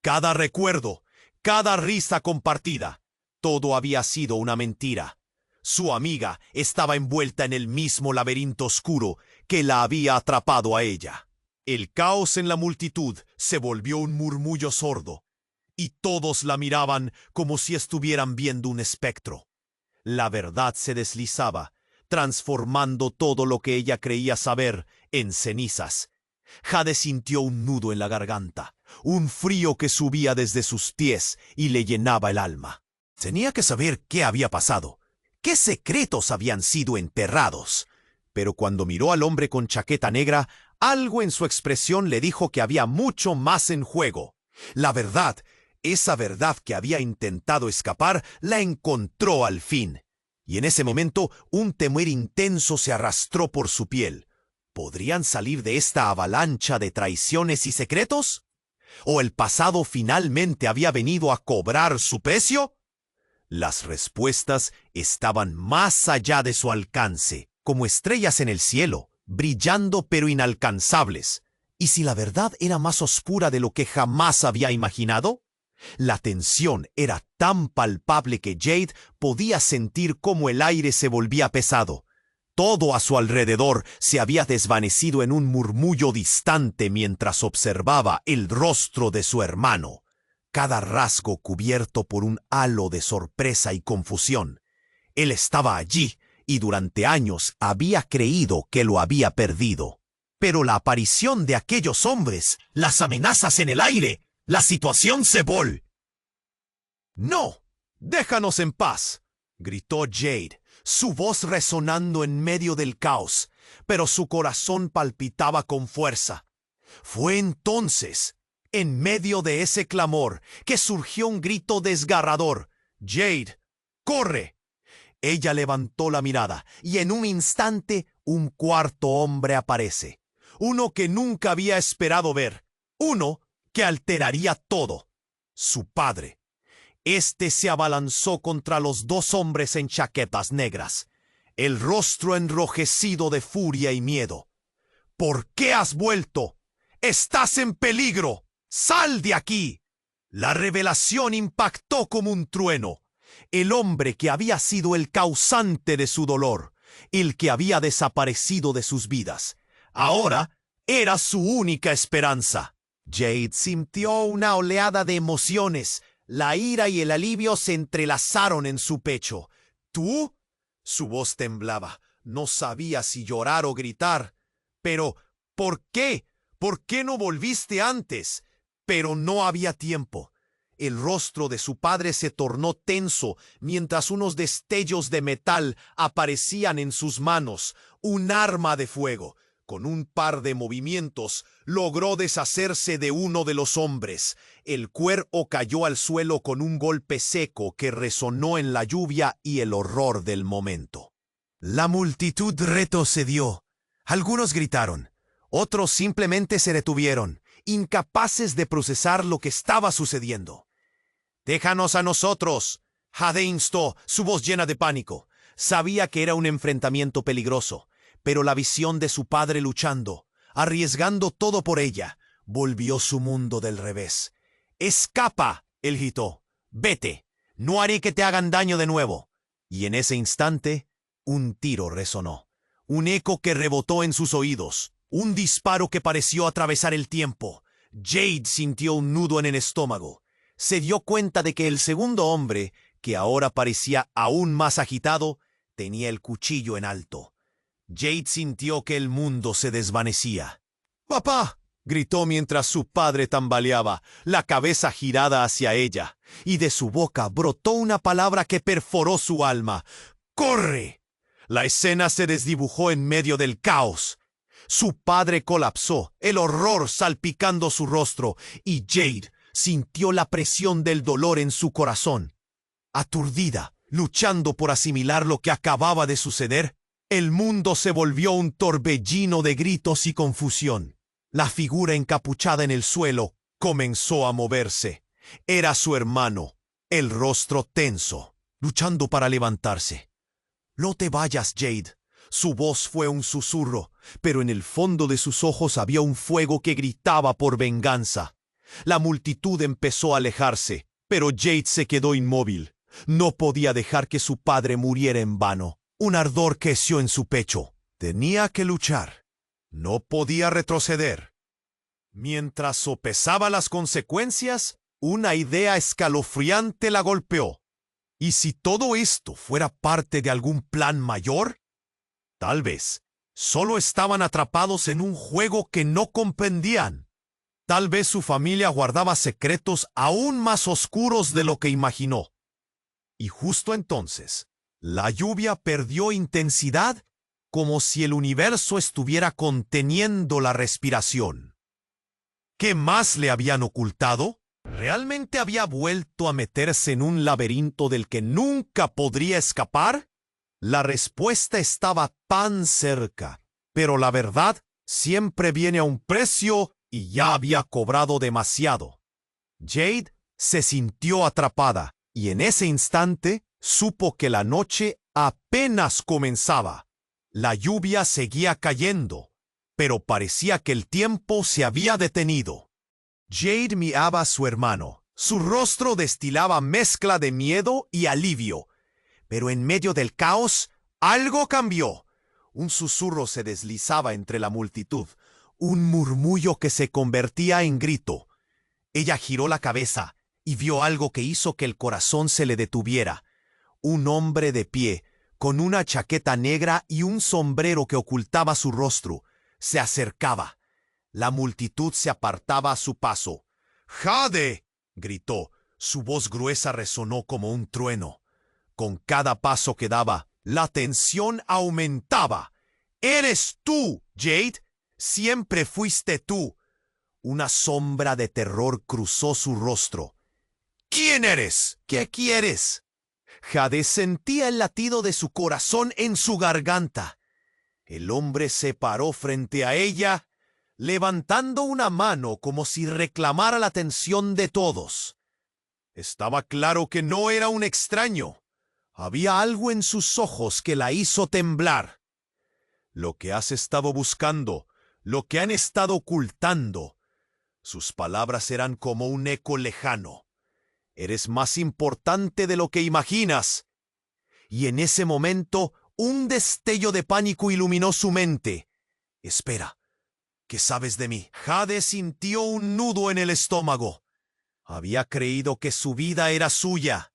Cada recuerdo, cada risa compartida, todo había sido una mentira. Su amiga estaba envuelta en el mismo laberinto oscuro que la había atrapado a ella. El caos en la multitud se volvió un murmullo sordo, y todos la miraban como si estuvieran viendo un espectro. La verdad se deslizaba, transformando todo lo que ella creía saber en cenizas. Jade sintió un nudo en la garganta, un frío que subía desde sus pies y le llenaba el alma. Tenía que saber qué había pasado, qué secretos habían sido enterrados. Pero cuando miró al hombre con chaqueta negra, algo en su expresión le dijo que había mucho más en juego. La verdad, esa verdad que había intentado escapar, la encontró al fin. Y en ese momento, un temor intenso se arrastró por su piel. ¿Podrían salir de esta avalancha de traiciones y secretos? ¿O el pasado finalmente había venido a cobrar su precio? Las respuestas estaban más allá de su alcance, como estrellas en el cielo, brillando pero inalcanzables. ¿Y si la verdad era más oscura de lo que jamás había imaginado? La tensión era tan palpable que Jade podía sentir cómo el aire se volvía pesado. Todo a su alrededor se había desvanecido en un murmullo distante mientras observaba el rostro de su hermano, cada rasgo cubierto por un halo de sorpresa y confusión. Él estaba allí y durante años había creído que lo había perdido. Pero la aparición de aquellos hombres, las amenazas en el aire, la situación se volvió. «¡No! ¡Déjanos en paz!», gritó Jade, su voz resonando en medio del caos, pero su corazón palpitaba con fuerza. Fue entonces En medio de ese clamor, que surgió un grito desgarrador. «Jade, corre». Ella levantó la mirada y en un instante un cuarto hombre aparece. Uno que nunca había esperado ver. Uno que alteraría todo. Su padre. Este se abalanzó contra los dos hombres en chaquetas negras, el rostro enrojecido de furia y miedo. «¿Por qué has vuelto? ¡Estás en peligro! ¡Sal de aquí!». La revelación impactó como un trueno. El hombre que había sido el causante de su dolor, el que había desaparecido de sus vidas, ahora era su única esperanza. Jade sintió una oleada de emociones. La ira y el alivio se entrelazaron en su pecho. «¿Tú?». Su voz temblaba. No sabía si llorar o gritar. «Pero, ¿por qué? ¿Por qué no volviste antes?». Pero no había tiempo. El rostro de su padre se tornó tenso mientras unos destellos de metal aparecían en sus manos, un arma de fuego. Con un par de movimientos, logró deshacerse de uno de los hombres. El cuerpo cayó al suelo con un golpe seco que resonó en la lluvia y el horror del momento. La multitud retrocedió. Algunos gritaron. Otros simplemente se detuvieron, incapaces de procesar lo que estaba sucediendo. «Déjanos a nosotros», Jade instó, su voz llena de pánico. Sabía que era un enfrentamiento peligroso, pero la visión de su padre luchando, arriesgando todo por ella, volvió su mundo del revés. «Escapa», él gritó. «Vete, no haré que te hagan daño de nuevo». Y en ese instante, un tiro resonó. Un eco que rebotó en sus oídos. Un disparo que pareció atravesar el tiempo. Jade sintió un nudo en el estómago. Se dio cuenta de que el segundo hombre, que ahora parecía aún más agitado, tenía el cuchillo en alto. Jade sintió que el mundo se desvanecía. «¡Papá!», gritó mientras su padre tambaleaba, la cabeza girada hacia ella, y de su boca brotó una palabra que perforó su alma. «¡Corre!». La escena se desdibujó en medio del caos. Su padre colapsó, el horror salpicando su rostro, y Jade sintió la presión del dolor en su corazón. Aturdida, luchando por asimilar lo que acababa de suceder, el mundo se volvió un torbellino de gritos y confusión. La figura encapuchada en el suelo comenzó a moverse. Era su hermano, el rostro tenso, luchando para levantarse. «No te vayas, Jade». Su voz fue un susurro, pero en el fondo de sus ojos había un fuego que gritaba por venganza. La multitud empezó a alejarse, pero Jade se quedó inmóvil. No podía dejar que su padre muriera en vano. Un ardor creció en su pecho. Tenía que luchar. No podía retroceder. Mientras sopesaba las consecuencias, una idea escalofriante la golpeó. ¿Y si todo esto fuera parte de algún plan mayor? Tal vez solo estaban atrapados en un juego que no comprendían. Tal vez su familia guardaba secretos aún más oscuros de lo que imaginó. Y justo entonces, la lluvia perdió intensidad, como si el universo estuviera conteniendo la respiración. ¿Qué más le habían ocultado? ¿Realmente había vuelto a meterse en un laberinto del que nunca podría escapar? La respuesta estaba tan cerca, pero la verdad siempre viene a un precio y ya había cobrado demasiado. Jade se sintió atrapada y en ese instante supo que la noche apenas comenzaba. La lluvia seguía cayendo, pero parecía que el tiempo se había detenido. Jade miraba a su hermano. Su rostro destilaba mezcla de miedo y alivio. Pero en medio del caos, algo cambió. Un susurro se deslizaba entre la multitud, un murmullo que se convertía en grito. Ella giró la cabeza y vio algo que hizo que el corazón se le detuviera. Un hombre de pie, con una chaqueta negra y un sombrero que ocultaba su rostro, se acercaba. La multitud se apartaba a su paso. «¡Jade!», gritó. Su voz gruesa resonó como un trueno. Con cada paso que daba, la tensión aumentaba. «¡Eres tú, Jade! Siempre fuiste tú. Una sombra de terror cruzó su rostro. ¿Quién eres? ¿Qué quieres? Jade sentía el latido de su corazón en su garganta. El hombre se paró frente a ella, levantando una mano como si reclamara la atención de todos. Estaba claro que no era un extraño. Había algo en sus ojos que la hizo temblar. Lo que has estado buscando, lo que han estado ocultando. Sus palabras eran como un eco lejano. Eres más importante de lo que imaginas. Y en ese momento, un destello de pánico iluminó su mente. Espera, ¿qué sabes de mí? Jade sintió un nudo en el estómago. Había creído que su vida era suya,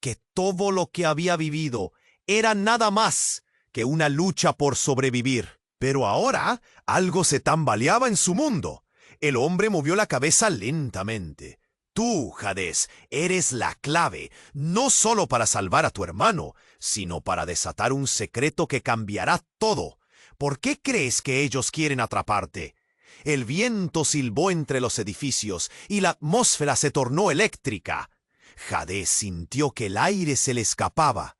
que todo lo que había vivido era nada más que una lucha por sobrevivir. Pero ahora algo se tambaleaba en su mundo. El hombre movió la cabeza lentamente. Tú, Hades, eres la clave, no solo para salvar a tu hermano, sino para desatar un secreto que cambiará todo. ¿Por qué crees que ellos quieren atraparte? El viento silbó entre los edificios y la atmósfera se tornó eléctrica. Hades sintió que el aire se le escapaba.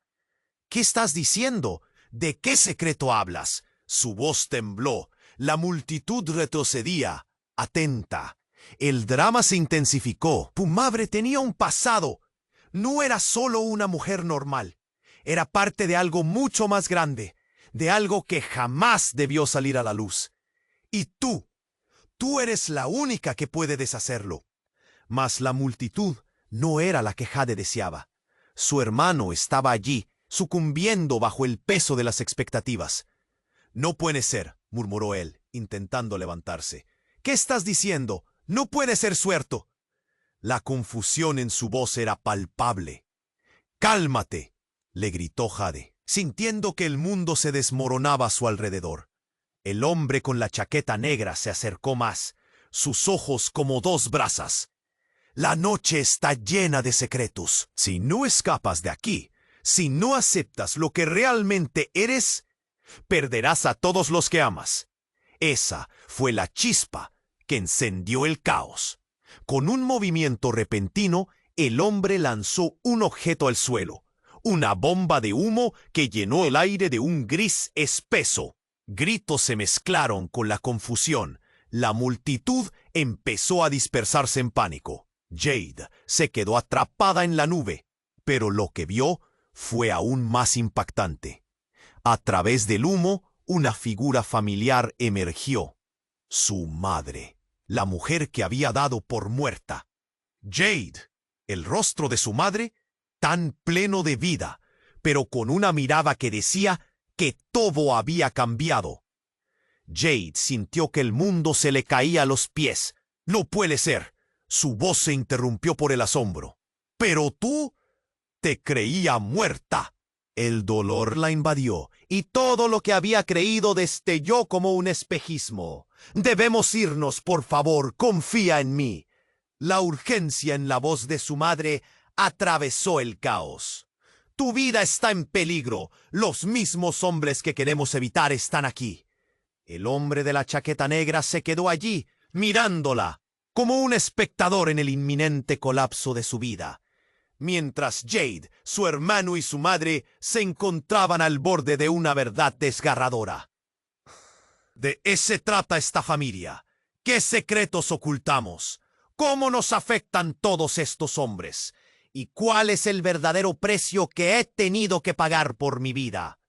¿Qué estás diciendo? ¿De qué secreto hablas? Su voz tembló. La multitud retrocedía, atenta. El drama se intensificó. Tu madre tenía un pasado. No era solo una mujer normal. Era parte de algo mucho más grande, de algo que jamás debió salir a la luz. Y tú eres la única que puede deshacerlo. Mas la multitud no era la que Jade deseaba. Su hermano estaba allí, sucumbiendo bajo el peso de las expectativas. No puede ser, murmuró él, intentando levantarse. ¿Qué estás diciendo? No puede ser cierto. La confusión en su voz era palpable. ¡Cálmate!, le gritó Jade, sintiendo que el mundo se desmoronaba a su alrededor. El hombre con la chaqueta negra se acercó más, sus ojos como dos brasas. La noche está llena de secretos. Si no escapas de aquí, si no aceptas lo que realmente eres, perderás a todos los que amas. Esa fue la chispa que encendió el caos. Con un movimiento repentino, el hombre lanzó un objeto al suelo, una bomba de humo que llenó el aire de un gris espeso. Gritos se mezclaron con la confusión. La multitud empezó a dispersarse en pánico. Jade se quedó atrapada en la nube, pero lo que vio fue aún más impactante. A través del humo, una figura familiar emergió. Su madre, la mujer que había dado por muerta. Jade, el rostro de su madre, tan pleno de vida, pero con una mirada que decía que todo había cambiado. Jade sintió que el mundo se le caía a los pies. No puede ser. Su voz se interrumpió por el asombro. Pero tú te creía muerta. El dolor la invadió y todo lo que había creído destelló como un espejismo. Debemos irnos, por favor, confía en mí. La urgencia en la voz de su madre atravesó el caos. Tu vida está en peligro. Los mismos hombres que queremos evitar están aquí. El hombre de la chaqueta negra se quedó allí, mirándola, como un espectador en el inminente colapso de su vida, mientras Jade, su hermano y su madre se encontraban al borde de una verdad desgarradora. ¿De qué trata esta familia? ¿Qué secretos ocultamos? ¿Cómo nos afectan todos estos hombres? ¿Y cuál es el verdadero precio que he tenido que pagar por mi vida?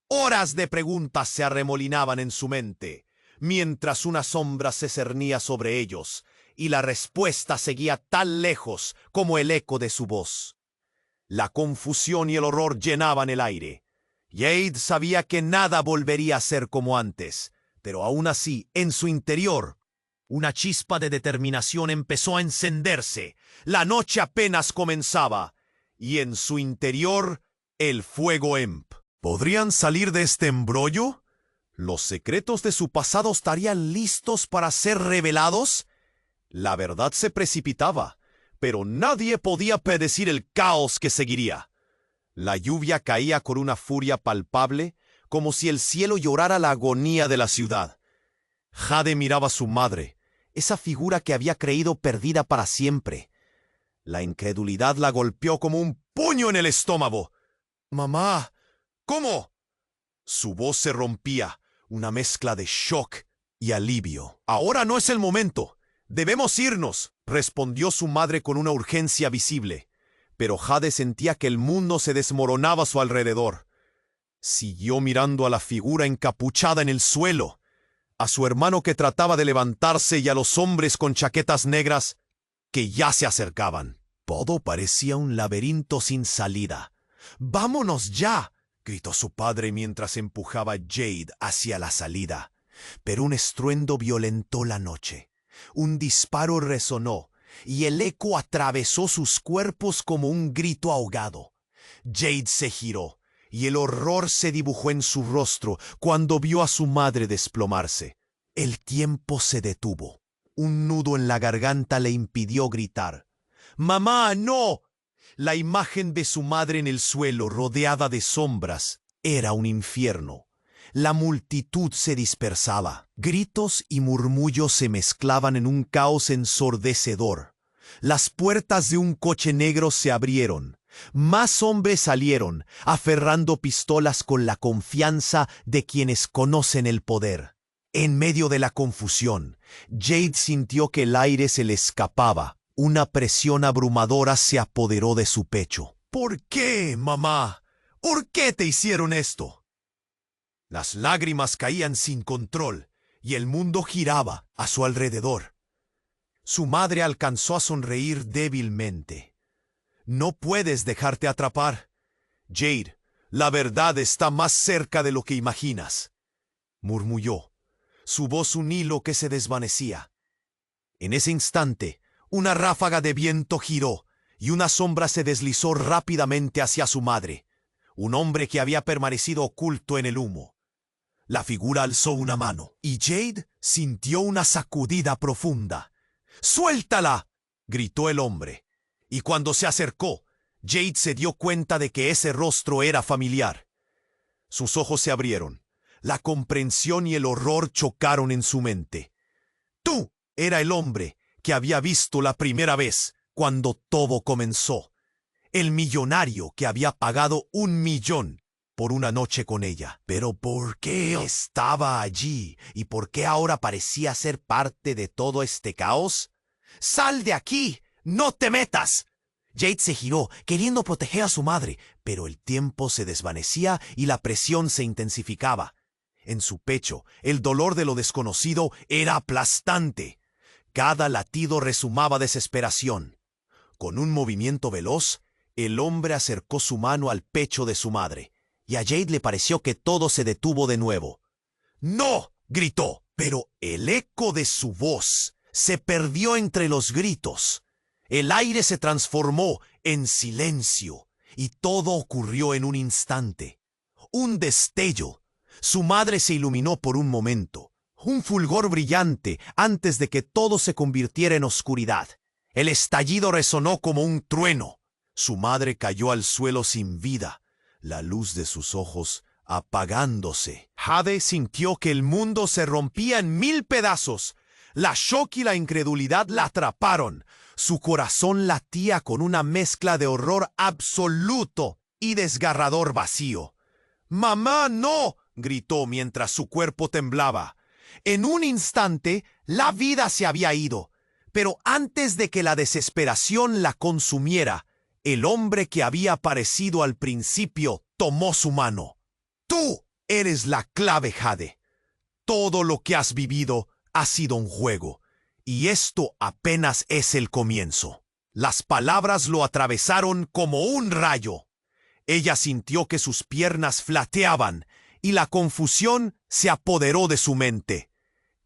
Horas de preguntas se arremolinaban en su mente, mientras una sombra se cernía sobre ellos, y la respuesta seguía tan lejos como el eco de su voz. La confusión y el horror llenaban el aire. Jade sabía que nada volvería a ser como antes, pero aún así, en su interior, una chispa de determinación empezó a encenderse. La noche apenas comenzaba, y en su interior, el fuego Emp. ¿Podrían salir de este embrollo? ¿Los secretos de su pasado estarían listos para ser revelados? La verdad se precipitaba, pero nadie podía predecir el caos que seguiría. La lluvia caía con una furia palpable, como si el cielo llorara la agonía de la ciudad. Jade miraba a su madre, esa figura que había creído perdida para siempre. La incredulidad la golpeó como un puño en el estómago. «Mamá, ¿cómo?» Su voz se rompía, una mezcla de shock y alivio. «Ahora no es el momento. Debemos irnos», respondió su madre con una urgencia visible. Pero Jade sentía que el mundo se desmoronaba a su alrededor. Siguió mirando a la figura encapuchada en el suelo, a su hermano que trataba de levantarse y a los hombres con chaquetas negras que ya se acercaban. Todo parecía un laberinto sin salida. «¡Vámonos ya!», gritó su padre mientras empujaba a Jade hacia la salida. Pero un estruendo violentó la noche. Un disparo resonó, y el eco atravesó sus cuerpos como un grito ahogado. Jade se giró, y el horror se dibujó en su rostro cuando vio a su madre desplomarse. El tiempo se detuvo. Un nudo en la garganta le impidió gritar. «¡Mamá, no!». La imagen de su madre en el suelo, rodeada de sombras, era un infierno. La multitud se dispersaba. Gritos y murmullos se mezclaban en un caos ensordecedor. Las puertas de un coche negro se abrieron. Más hombres salieron, aferrando pistolas con la confianza de quienes conocen el poder. En medio de la confusión, Jade sintió que el aire se le escapaba. Una presión abrumadora se apoderó de su pecho. «¿Por qué, mamá? ¿Por qué te hicieron esto?». Las lágrimas caían sin control y el mundo giraba a su alrededor. Su madre alcanzó a sonreír débilmente. «No puedes dejarte atrapar. Jade, la verdad está más cerca de lo que imaginas», murmulló, su voz un hilo que se desvanecía. En ese instante, una ráfaga de viento giró y una sombra se deslizó rápidamente hacia su madre, un hombre que había permanecido oculto en el humo. La figura alzó una mano y Jade sintió una sacudida profunda. «¡Suéltala!», gritó el hombre, y cuando se acercó, Jade se dio cuenta de que ese rostro era familiar. Sus ojos se abrieron, la comprensión y el horror chocaron en su mente. «Tú», era el hombre que había visto la primera vez cuando todo comenzó. El millonario que había pagado 1 millón por una noche con ella. Pero ¿por qué estaba allí? ¿Y por qué ahora parecía ser parte de todo este caos? «¡Sal de aquí! ¡No te metas!». Jade se giró, queriendo proteger a su madre, pero el tiempo se desvanecía y la presión se intensificaba. En su pecho, el dolor de lo desconocido era aplastante. Cada latido resumaba desesperación. Con un movimiento veloz, el hombre acercó su mano al pecho de su madre, y a Jade le pareció que todo se detuvo de nuevo. «¡No!», gritó, pero el eco de su voz se perdió entre los gritos. El aire se transformó en silencio, y todo ocurrió en un instante. Un destello. Su madre se iluminó por un momento. Un fulgor brillante antes de que todo se convirtiera en oscuridad. El estallido resonó como un trueno. Su madre cayó al suelo sin vida, la luz de sus ojos apagándose. Jade sintió que el mundo se rompía en 1000 pedazos. La shock y la incredulidad la atraparon. Su corazón latía con una mezcla de horror absoluto y desgarrador vacío. «¡Mamá, no!», gritó mientras su cuerpo temblaba. En un instante, la vida se había ido, pero antes de que la desesperación la consumiera, el hombre que había aparecido al principio tomó su mano. «Tú eres la clave, Jade. Todo lo que has vivido ha sido un juego, y esto apenas es el comienzo». Las palabras lo atravesaron como un rayo. Ella sintió que sus piernas flateaban y la confusión se apoderó de su mente.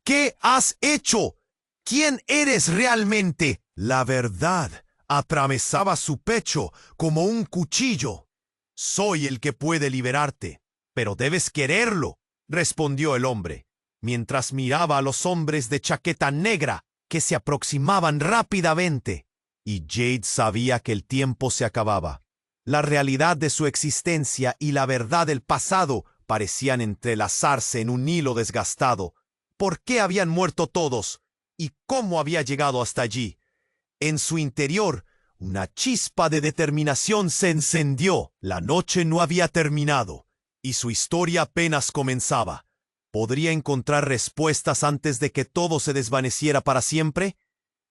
«¿Qué has hecho? ¿Quién eres realmente?». La verdad atravesaba su pecho como un cuchillo. «Soy el que puede liberarte, pero debes quererlo», respondió el hombre, mientras miraba a los hombres de chaqueta negra que se aproximaban rápidamente. Y Jade sabía que el tiempo se acababa. La realidad de su existencia y la verdad del pasado parecían entrelazarse en un hilo desgastado. ¿Por qué habían muerto todos? y cómo había llegado hasta allí. En su interior, una chispa de determinación se encendió. La noche no había terminado, y su historia apenas comenzaba. ¿Podría encontrar respuestas antes de que todo se desvaneciera para siempre?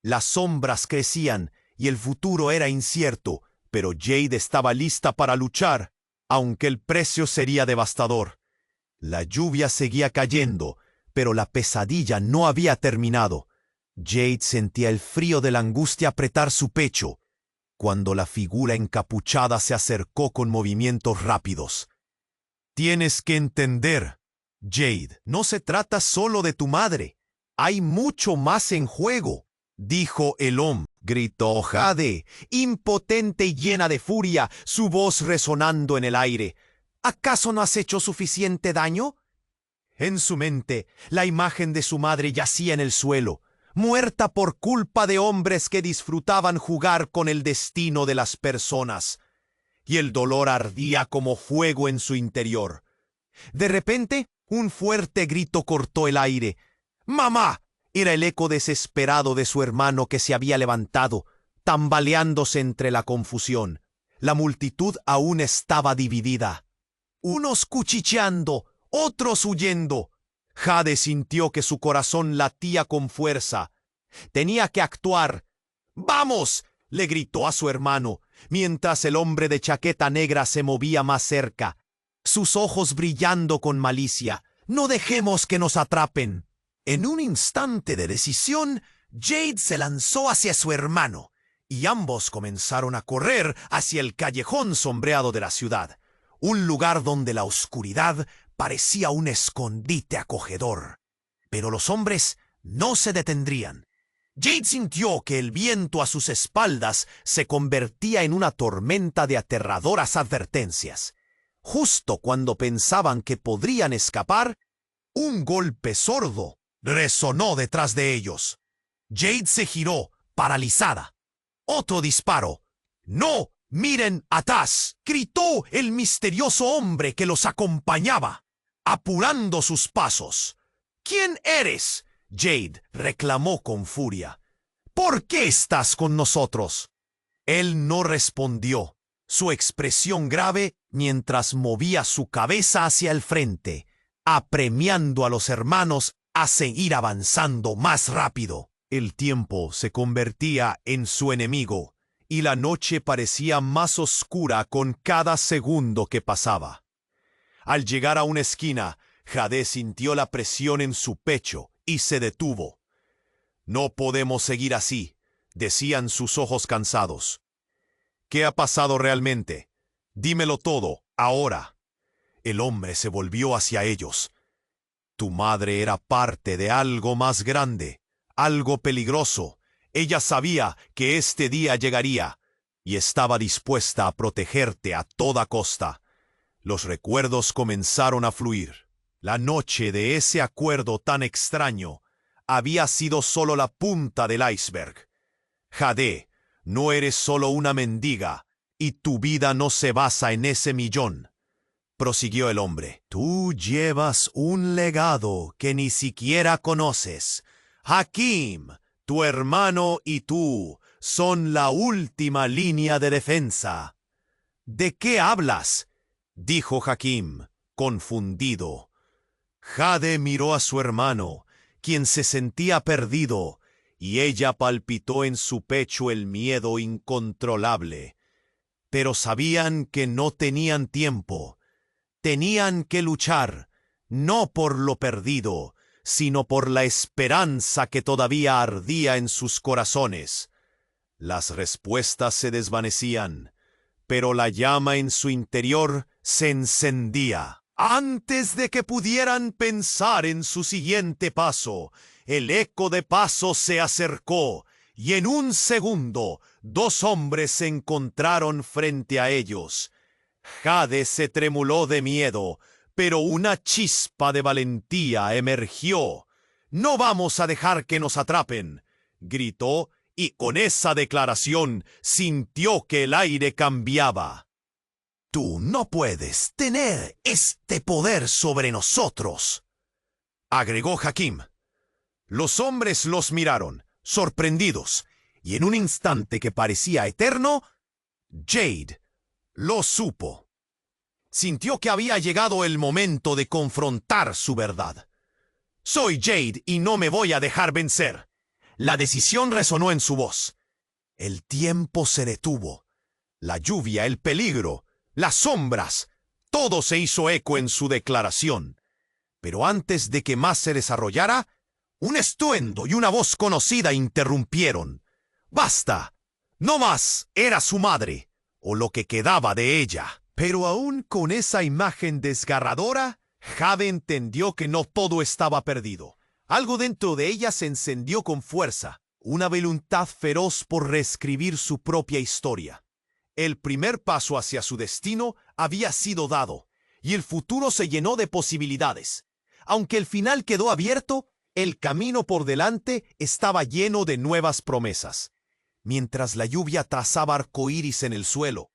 Las sombras crecían, y el futuro era incierto, pero Jade estaba lista para luchar, aunque el precio sería devastador. La lluvia seguía cayendo, pero la pesadilla no había terminado. Jade sentía el frío de la angustia apretar su pecho, cuando la figura encapuchada se acercó con movimientos rápidos. «Tienes que entender, Jade, no se trata solo de tu madre. Hay mucho más en juego», dijo el hombre. Gritó Jade, impotente y llena de furia, su voz resonando en el aire. «¿Acaso no has hecho suficiente daño?» En su mente, la imagen de su madre yacía en el suelo, muerta por culpa de hombres que disfrutaban jugar con el destino de las personas, y el dolor ardía como fuego en su interior. De repente, un fuerte grito cortó el aire. «¡Mamá!» Era el eco desesperado de su hermano que se había levantado, tambaleándose entre la confusión. La multitud aún estaba dividida. Unos cuchicheando, otros huyendo. Jade sintió que su corazón latía con fuerza. Tenía que actuar. «¡Vamos!», le gritó a su hermano, mientras el hombre de chaqueta negra se movía más cerca, sus ojos brillando con malicia. «No dejemos que nos atrapen». En un instante de decisión, Jade se lanzó hacia su hermano, y ambos comenzaron a correr hacia el callejón sombreado de la ciudad, un lugar donde la oscuridad parecía un escondite acogedor. Pero los hombres no se detendrían. Jade sintió que el viento a sus espaldas se convertía en una tormenta de aterradoras advertencias. Justo cuando pensaban que podrían escapar, un golpe sordo resonó detrás de ellos. Jade se giró, paralizada. Otro disparo. «¡No! ¡Miren atrás!», gritó el misterioso hombre que los acompañaba, apurando sus pasos. «¿Quién eres?», Jade reclamó con furia. «¿Por qué estás con nosotros?». Él no respondió, su expresión grave mientras movía su cabeza hacia el frente, apremiando a los hermanos a seguir avanzando más rápido. El tiempo se convertía en su enemigo, y la noche parecía más oscura con cada segundo que pasaba. Al llegar a una esquina, Jade sintió la presión en su pecho y se detuvo. «No podemos seguir así», decían sus ojos cansados. «¿Qué ha pasado realmente? Dímelo todo, ahora». El hombre se volvió hacia ellos. «Tu madre era parte de algo más grande, algo peligroso. Ella sabía que este día llegaría y estaba dispuesta a protegerte a toda costa». Los recuerdos comenzaron a fluir. La noche de ese acuerdo tan extraño había sido solo la punta del iceberg. «Jade, no eres solo una mendiga, y tu vida no se basa en ese millón», prosiguió el hombre. «Tú llevas un legado que ni siquiera conoces. Hakim, tu hermano y tú son la última línea de defensa». «¿De qué hablas?», dijo Hakim, confundido. Jade miró a su hermano, quien se sentía perdido, y ella palpitó en su pecho el miedo incontrolable. Pero sabían que no tenían tiempo. Tenían que luchar, no por lo perdido, sino por la esperanza que todavía ardía en sus corazones. Las respuestas se desvanecían, pero la llama en su interior se encendía. Antes de que pudieran pensar en su siguiente paso, el eco de pasos se acercó, y en un segundo, dos hombres se encontraron frente a ellos. Jade se tremuló de miedo, pero una chispa de valentía emergió. «No vamos a dejar que nos atrapen», gritó, y con esa declaración sintió que el aire cambiaba. «Tú no puedes tener este poder sobre nosotros», agregó Hakim. Los hombres los miraron, sorprendidos, y en un instante que parecía eterno, Jade lo supo. Sintió que había llegado el momento de confrontar su verdad. Soy Jade y no me voy a dejar vencer. La decisión resonó en su voz. El tiempo se detuvo. La lluvia, el peligro, las sombras, todo se hizo eco en su declaración. Pero antes de que más se desarrollara, un estruendo y una voz conocida interrumpieron. ¡Basta! No más era su madre, o lo que quedaba de ella. Pero aún con esa imagen desgarradora, Jade entendió que no todo estaba perdido. Algo dentro de ella se encendió con fuerza, una voluntad feroz por reescribir su propia historia. El primer paso hacia su destino había sido dado, y el futuro se llenó de posibilidades. Aunque el final quedó abierto, el camino por delante estaba lleno de nuevas promesas. Mientras la lluvia trazaba arcoíris en el suelo,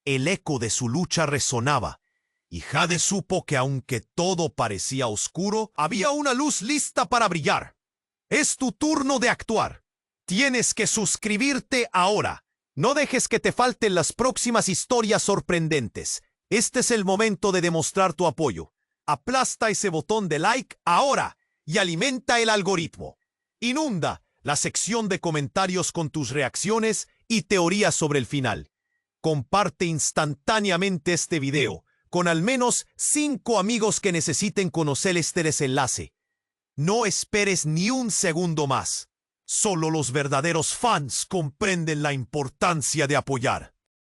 el eco de su lucha resonaba, y Jade supo que aunque todo parecía oscuro, había una luz lista para brillar. Es tu turno de actuar. Tienes que suscribirte ahora. No dejes que te falten las próximas historias sorprendentes. Este es el momento de demostrar tu apoyo. Aplasta ese botón de like ahora y alimenta el algoritmo. Inunda la sección de comentarios con tus reacciones y teorías sobre el final. Comparte instantáneamente este video con al menos 5 amigos que necesiten conocer este desenlace. No esperes ni un segundo más. Solo los verdaderos fans comprenden la importancia de apoyar.